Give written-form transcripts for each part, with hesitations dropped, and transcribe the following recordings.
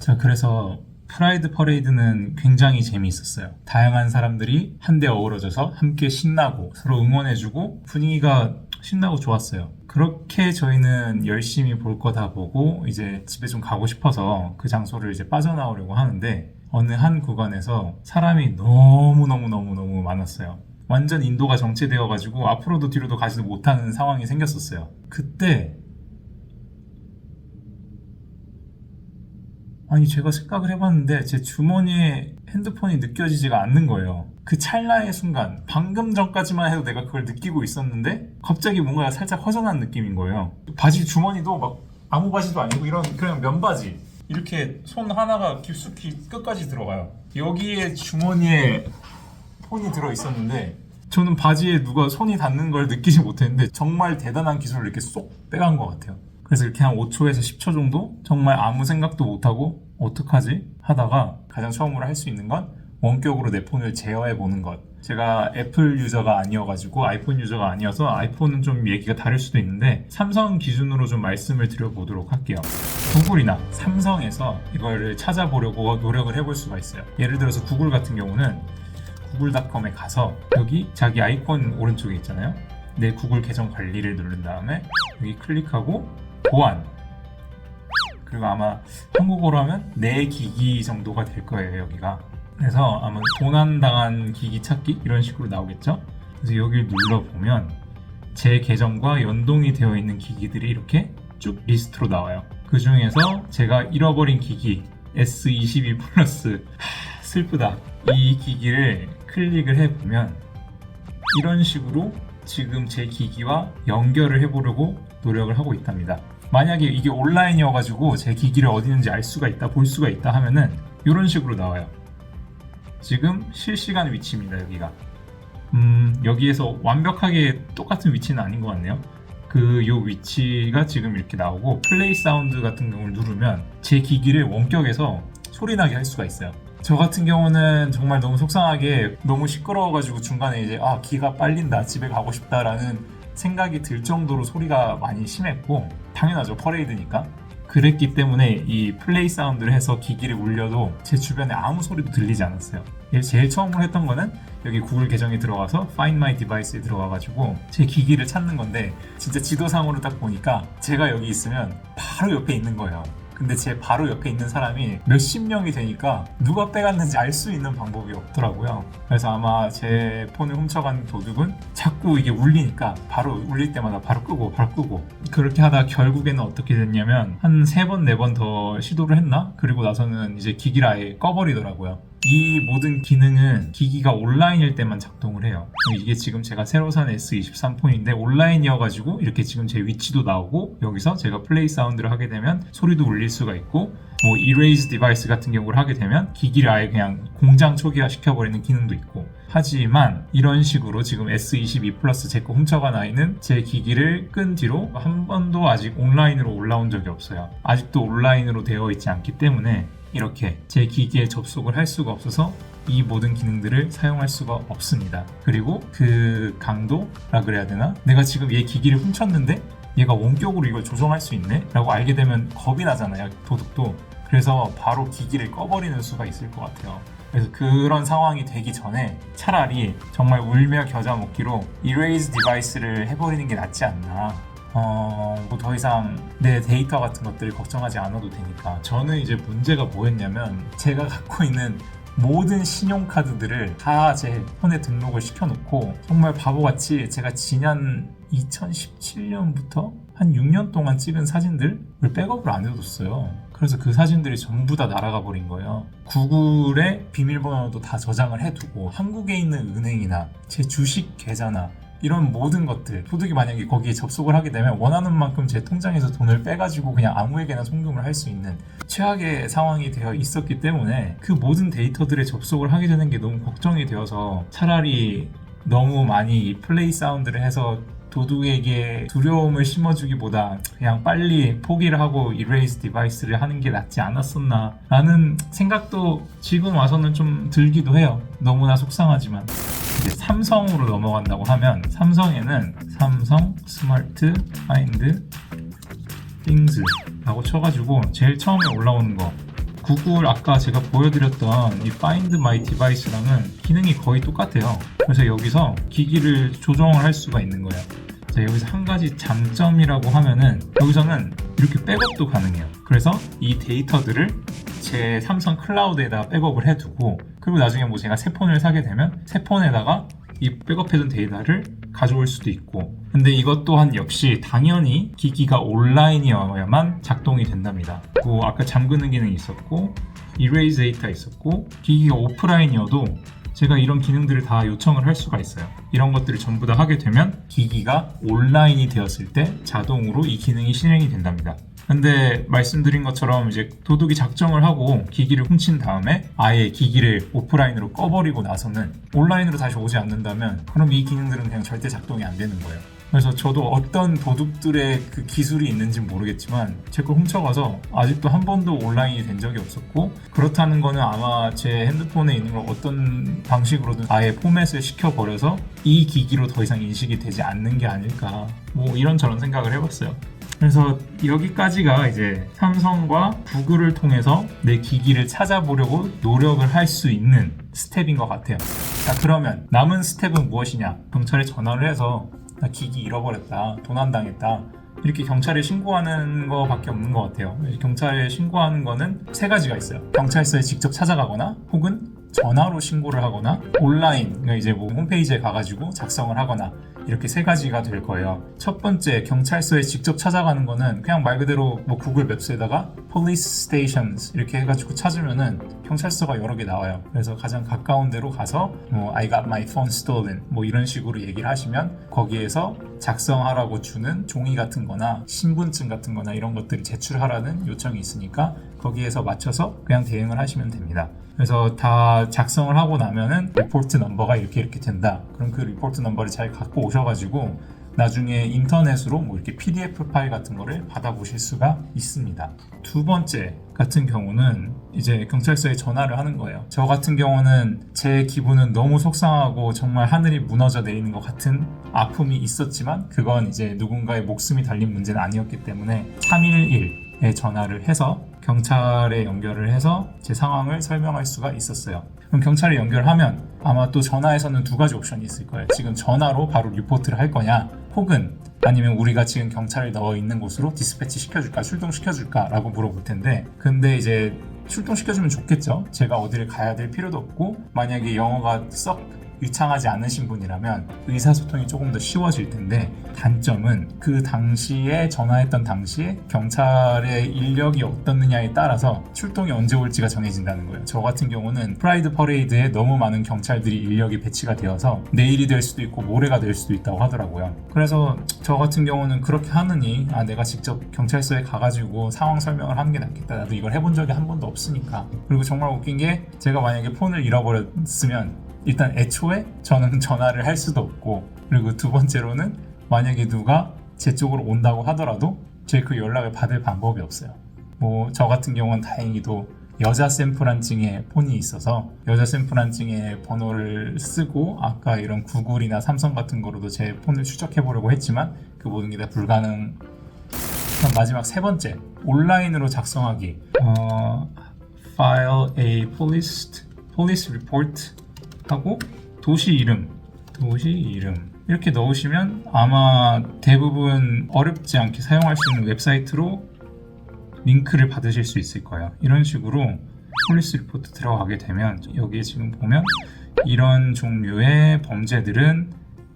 자, 그래서 프라이드 퍼레이드는 굉장히 재미있었어요. 다양한 사람들이 한데 어우러져서 함께 신나고 서로 응원해주고 분위기가 신나고 좋았어요. 그렇게 저희는 열심히 볼 거 다 보고 이제 집에 좀 가고 싶어서 그 장소를 이제 빠져나오려고 하는데 어느 한 구간에서 사람이 너무 많았어요. 완전 인도가 정체되어가지고 앞으로도 뒤로도 가지도 못하는 상황이 생겼었어요. 그때 아니 제가 생각을 해봤는데 제 주머니에 핸드폰이 느껴지지가 않는 거예요. 그 찰나의 순간 방금 전까지만 해도 내가 그걸 느끼고 있었는데 갑자기 뭔가 살짝 허전한 느낌인 거예요. 바지 주머니도 막 아무 바지도 아니고 이런 그냥 면바지 이렇게 손 하나가 깊숙이 끝까지 들어가요. 여기에 주머니에 폰이 들어있었는데 저는 바지에 누가 손이 닿는 걸 느끼지 못했는데 정말 대단한 기술을 이렇게 쏙 빼간 것 같아요. 그래서 이렇게 한 5초에서 10초 정도 정말 아무 생각도 못하고 어떡하지? 하다가 가장 처음으로 할 수 있는 건 원격으로 내 폰을 제어해 보는 것. 제가 애플 유저가 아니어가지고 아이폰 유저가 아니어서 아이폰은 좀 얘기가 다를 수도 있는데 삼성 기준으로 좀 말씀을 드려보도록 할게요. 구글이나 삼성에서 이걸 찾아보려고 노력을 해볼 수가 있어요. 예를 들어서 구글 같은 경우는 구글.com에 가서 여기 자기 아이콘 오른쪽에 있잖아요. 내 구글 계정 관리를 누른 다음에 여기 클릭하고 보안, 그리고 아마 한국어로 하면 내 기기 정도가 될 거예요. 여기가 그래서 아마 도난당한 기기 찾기 이런 식으로 나오겠죠. 그래서 여기를 눌러보면 제 계정과 연동이 되어 있는 기기들이 이렇게 쭉 리스트로 나와요. 그 중에서 제가 잃어버린 기기 S22 플러스 슬프다, 이 기기를 클릭을 해보면 이런 식으로 지금 제 기기와 연결을 해보려고 노력을 하고 있답니다. 만약에 이게 온라인이어가지고 제 기기를 어디 있는지 알 수가 있다, 볼 수가 있다 하면은 이런 식으로 나와요. 지금 실시간 위치입니다. 여기가 여기에서 완벽하게 똑같은 위치는 아닌 것 같네요. 요 위치가 지금 이렇게 나오고 플레이 사운드 같은 경우를 누르면 제 기기를 원격에서 소리나게 할 수가 있어요. 저 같은 경우는 정말 너무 속상하게 너무 시끄러워가지고 중간에 이제 기가 빨린다, 집에 가고 싶다라는 생각이 들 정도로 소리가 많이 심했고, 당연하죠, 퍼레이드니까. 그랬기 때문에 이 플레이 사운드를 해서 기기를 울려도 제 주변에 아무 소리도 들리지 않았어요. 제일 처음으로 했던 거는 여기 구글 계정에 들어가서 Find My Device에 들어가가지고 제 기기를 찾는 건데, 진짜 지도상으로 딱 보니까 제가 여기 있으면 바로 옆에 있는 거예요. 근데 제 바로 옆에 있는 사람이 몇십 명이 되니까 누가 빼갔는지 알 수 있는 방법이 없더라고요. 그래서 아마 제 폰을 훔쳐간 도둑은 자꾸 이게 울리니까 바로 울릴 때마다 바로 끄고 그렇게 하다 결국에는 어떻게 됐냐면 한 3번 4번 더 시도를 했나? 그리고 나서는 이제 기기를 아예 꺼버리더라고요. 이 모든 기능은 기기가 온라인일 때만 작동을 해요. 이게 지금 제가 새로 산 S23폰인데 온라인이어가지고 이렇게 지금 제 위치도 나오고 여기서 제가 플레이 사운드를 하게 되면 소리도 울릴 수가 있고, 뭐 Erase Device 같은 경우를 하게 되면 기기를 아예 그냥 공장 초기화 시켜버리는 기능도 있고. 하지만 이런 식으로 지금 S22 플러스 제 거 훔쳐간 아이는 제 기기를 끈 뒤로 한 번도 아직 온라인으로 올라온 적이 없어요. 아직도 온라인으로 되어 있지 않기 때문에 이렇게 제 기기에 접속을 할 수가 없어서 이 모든 기능들을 사용할 수가 없습니다. 그리고 그 강도라 그래야 되나? 내가 지금 얘 기기를 훔쳤는데 얘가 원격으로 이걸 조정할 수 있네? 라고 알게 되면 겁이 나잖아요, 도둑도. 그래서 바로 기기를 꺼버리는 수가 있을 것 같아요. 그래서 그런 상황이 되기 전에 차라리 정말 울며 겨자 먹기로 Erase Device를 해버리는 게 낫지 않나. 뭐 더 이상 내 데이터 같은 것들을 걱정하지 않아도 되니까. 저는 이제 문제가 뭐였냐면 제가 갖고 있는 모든 신용카드들을 다 제 폰에 등록을 시켜놓고 정말 바보같이 제가 지난 2017년부터 한 6년 동안 찍은 사진들을 백업을 안 해뒀어요. 그래서 그 사진들이 전부 다 날아가 버린 거예요. 구글의 비밀번호도 다 저장을 해두고 한국에 있는 은행이나 제 주식 계좌나 이런 모든 것들, 도둑이 만약에 거기에 접속을 하게 되면 원하는 만큼 제 통장에서 돈을 빼가지고 그냥 아무에게나 송금을 할 수 있는 최악의 상황이 되어 있었기 때문에 그 모든 데이터들에 접속을 하게 되는 게 너무 걱정이 되어서 차라리 너무 많이 플레이 사운드를 해서 도둑에게 두려움을 심어주기보다 그냥 빨리 포기를 하고 Erase Device를 하는 게 낫지 않았었나 라는 생각도 지금 와서는 좀 들기도 해요. 너무나 속상하지만. 이제 삼성으로 넘어간다고 하면 삼성에는 삼성 스마트 파인드 띵즈 라고 쳐가지고 제일 처음에 올라오는 거 구글 아까 제가 보여드렸던 이 Find My Device랑은 기능이 거의 똑같아요. 그래서 여기서 기기를 조정을 할 수가 있는 거예요. 자, 여기서 한 가지 장점이라고 하면은 여기서는 이렇게 백업도 가능해요. 그래서 이 데이터들을 제 삼성 클라우드에다가 백업을 해두고, 그리고 나중에 뭐 제가 새 폰을 사게 되면 새 폰에다가 이 백업해둔 데이터를 가져올 수도 있고, 근데 이것 또한 역시 당연히 기기가 온라인이어야만 작동이 된답니다. 뭐 아까 잠그는 기능이 있었고 이레이즈 데이터 있었고, 기기가 오프라인이어도 제가 이런 기능들을 다 요청을 할 수가 있어요. 이런 것들을 전부 다 하게 되면 기기가 온라인이 되었을 때 자동으로 이 기능이 실행이 된답니다. 근데 말씀드린 것처럼 이제 도둑이 작정을 하고 기기를 훔친 다음에 아예 기기를 오프라인으로 꺼버리고 나서는 온라인으로 다시 오지 않는다면 그럼 이 기능들은 그냥 절대 작동이 안 되는 거예요. 그래서 저도 어떤 도둑들의 그 기술이 있는지는 모르겠지만 제 걸 훔쳐가서 아직도 한 번도 온라인이 된 적이 없었고, 그렇다는 거는 아마 제 핸드폰에 있는 걸 어떤 방식으로든 아예 포맷을 시켜버려서 이 기기로 더 이상 인식이 되지 않는 게 아닐까, 뭐 이런저런 생각을 해봤어요. 그래서 여기까지가 이제 삼성과 구글을 통해서 내 기기를 찾아보려고 노력을 할 수 있는 스텝인 것 같아요. 자, 그러면 남은 스텝은 무엇이냐? 경찰에 전화를 해서 나 기기 잃어버렸다, 도난당했다, 이렇게 경찰에 신고하는 거밖에 없는 것 같아요. 경찰에 신고하는 거는 세 가지가 있어요. 경찰서에 직접 찾아가거나, 혹은 전화로 신고를 하거나, 온라인, 그러니까 이제 뭐 홈페이지에 가가지고 작성을 하거나, 이렇게 세 가지가 될 거예요. 첫 번째, 경찰서에 직접 찾아가는 거는 그냥 말 그대로 뭐 구글 맵스에다가 police stations 이렇게 해가지고 찾으면은 경찰서가 여러 개 나와요. 그래서 가장 가까운 데로 가서 뭐 I got my phone stolen 뭐 이런 식으로 얘기를 하시면 거기에서 작성하라고 주는 종이 같은 거나 신분증 같은 거나 이런 것들을 제출하라는 요청이 있으니까 거기에서 맞춰서 그냥 대응을 하시면 됩니다. 그래서 다 작성을 하고 나면은 리포트 넘버가 이렇게 된다. 그럼 그 리포트 넘버를 잘 갖고 오셔가지고 나중에 인터넷으로 뭐 이렇게 PDF 파일 같은 거를 받아보실 수가 있습니다. 두 번째 같은 경우는 이제 경찰서에 전화를 하는 거예요. 저 같은 경우는 제 기분은 너무 속상하고 정말 하늘이 무너져 내리는 것 같은 아픔이 있었지만 그건 이제 누군가의 목숨이 달린 문제는 아니었기 때문에 311에 전화를 해서 경찰에 연결을 해서 제 상황을 설명할 수가 있었어요. 그럼 경찰에 연결하면 아마 또 전화에서는 두 가지 옵션이 있을 거예요. 지금 전화로 바로 리포트를 할 거냐, 혹은 아니면 우리가 지금 경찰을 넣어 있는 곳으로 디스패치 시켜줄까, 출동시켜줄까 라고 물어볼 텐데, 근데 이제 출동시켜주면 좋겠죠. 제가 어디를 가야 될 필요도 없고, 만약에 영어가 썩 유창하지 않으신 분이라면 의사소통이 조금 더 쉬워질 텐데, 단점은 그 당시에 전화했던 당시에 경찰의 인력이 어떻느냐에 따라서 출동이 언제 올지가 정해진다는 거예요. 저 같은 경우는 프라이드 퍼레이드에 너무 많은 경찰들이 인력이 배치가 되어서 내일이 될 수도 있고 모레가 될 수도 있다고 하더라고요. 그래서 저 같은 경우는 그렇게 하느니 내가 직접 경찰서에 가가지고 상황 설명을 하는 게 낫겠다. 나도 이걸 해본 적이 한 번도 없으니까. 그리고 정말 웃긴 게, 제가 만약에 폰을 잃어버렸으면 일단 애초에 저는 전화를 할 수도 없고, 그리고 두 번째로는 만약에 누가 제 쪽으로 온다고 하더라도 제 그 연락을 받을 방법이 없어요. 뭐 저 같은 경우는 다행히도 여자 샘플한증에 폰이 있어서 여자 샘플한증에 번호를 쓰고 아까 이런 구글이나 삼성 같은 거로도 제 폰을 추적해 보려고 했지만 그 모든 게 다 불가능. 그럼 마지막 세 번째, 온라인으로 작성하기. File a police report 하고 도시 이름 이렇게 넣으시면 아마 대부분 어렵지 않게 사용할 수 있는 웹사이트로 링크를 받으실 수 있을 거예요. 이런 식으로 폴리스 리포트 들어가게 되면 여기에 지금 보면 이런 종류의 범죄들은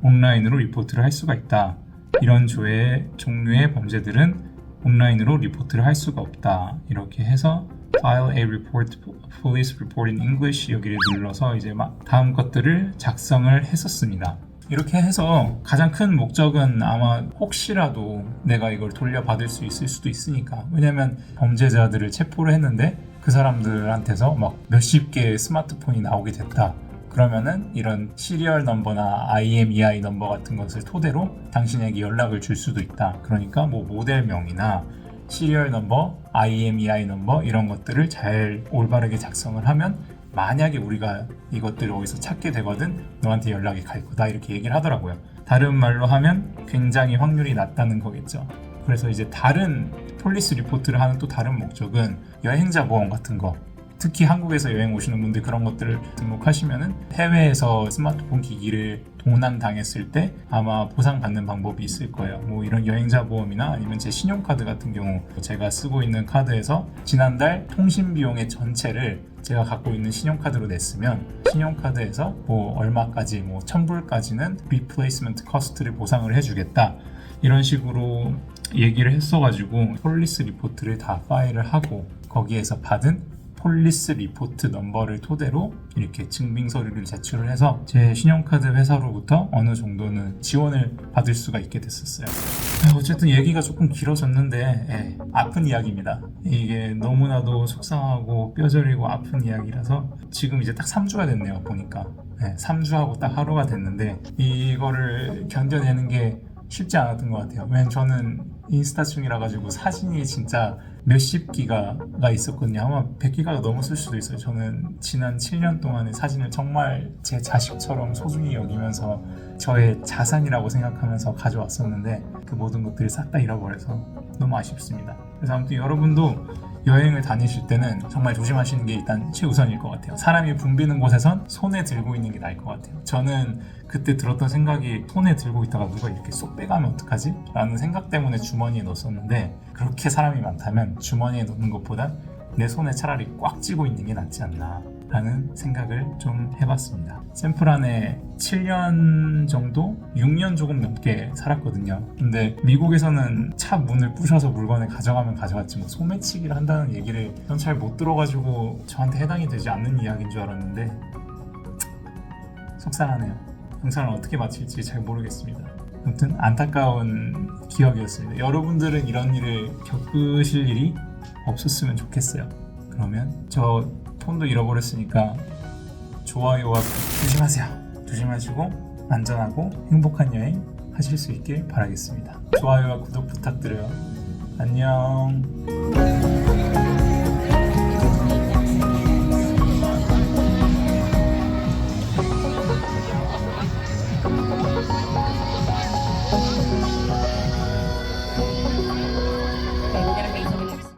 온라인으로 리포트를 할 수가 있다, 이런 종류의 범죄들은 온라인으로 리포트를 할 수가 없다, 이렇게 해서 File a report, police report in English 여기를 눌러서 이제 막 다음 것들을 작성을 했었습니다. 이렇게 해서 가장 큰 목적은 아마 혹시라도 내가 이걸 돌려받을 수 있을 수도 있으니까. 왜냐면 범죄자들을 체포를 했는데 그 사람들한테서 막 몇십 개의 스마트폰이 나오게 됐다. 그러면은 이런 시리얼 넘버나 IMEI 넘버 같은 것을 토대로 당신에게 연락을 줄 수도 있다. 그러니까 뭐 모델명이나 시리얼 넘버, IMEI 넘버 이런 것들을 잘 올바르게 작성을 하면 만약에 우리가 이것들을 어디서 찾게 되거든 너한테 연락이 갈 거다, 이렇게 얘기를 하더라고요. 다른 말로 하면 굉장히 확률이 낮다는 거겠죠. 그래서 이제 다른 폴리스 리포트를 하는 또 다른 목적은 여행자 보험 같은 거, 특히 한국에서 여행 오시는 분들 그런 것들을 등록하시면은 해외에서 스마트폰 기기를 도난당했을 때 아마 보상받는 방법이 있을 거예요. 뭐 이런 여행자 보험이나 아니면 제 신용카드 같은 경우 제가 쓰고 있는 카드에서 지난달 통신 비용의 전체를 제가 갖고 있는 신용카드로 냈으면 신용카드에서 뭐 얼마까지 뭐 1000불까지는 replacement cost를 보상을 해주겠다 이런 식으로 얘기를 했어가지고 폴리스 리포트를 다 파일을 하고 거기에서 받은 폴리스 리포트 넘버를 토대로 이렇게 증빙 서류를 제출을 해서 제 신용카드 회사로부터 어느 정도는 지원을 받을 수가 있게 됐었어요. 어쨌든 얘기가 조금 길어졌는데 아픈 이야기입니다. 이게 너무나도 속상하고 뼈저리고 아픈 이야기라서 지금 이제 딱 3주가 됐네요. 보니까 3주하고 딱 하루가 됐는데 이거를 견뎌내는 게 쉽지 않았던 것 같아요. 왜냐면 저는 인스타충이라 가지고 사진이 진짜 몇십 기가가 있었거든요. 아마 100기가가 넘었을 수도 있어요. 저는 지난 7년 동안의 사진을 정말 제 자식처럼 소중히 여기면서 저의 자산이라고 생각하면서 가져왔었는데 그 모든 것들이 싹 다 잃어버려서 너무 아쉽습니다. 그래서 아무튼 여러분도 여행을 다니실 때는 정말 조심하시는 게 일단 최우선일 것 같아요. 사람이 붐비는 곳에선 손에 들고 있는 게 나을 것 같아요. 저는 그때 들었던 생각이 손에 들고 있다가 누가 이렇게 쏙 빼가면 어떡하지? 라는 생각 때문에 주머니에 넣었었는데 그렇게 사람이 많다면 주머니에 넣는 것보다 내 손에 차라리 꽉 쥐고 있는 게 낫지 않나 라는 생각을 좀 해봤습니다. 샘플 안에 7년 정도? 6년 조금 넘게 살았거든요. 근데 미국에서는 차 문을 부셔서 물건을 가져가면 가져갔지 뭐 소매치기를 한다는 얘기를 전 잘 못 들어가지고 저한테 해당이 되지 않는 이야기인 줄 알았는데 속상하네요. 영상을 어떻게 마칠지 잘 모르겠습니다. 아무튼 안타까운 기억이었습니다. 여러분들은 이런 일을 겪으실 일이 없었으면 좋겠어요. 그러면 저 폰도 잃어버렸으니까 좋아요와 조심하세요. 조심하시고 안전하고 행복한 여행 하실 수 있길 바라겠습니다. 좋아요와 구독 부탁드려요. 안녕.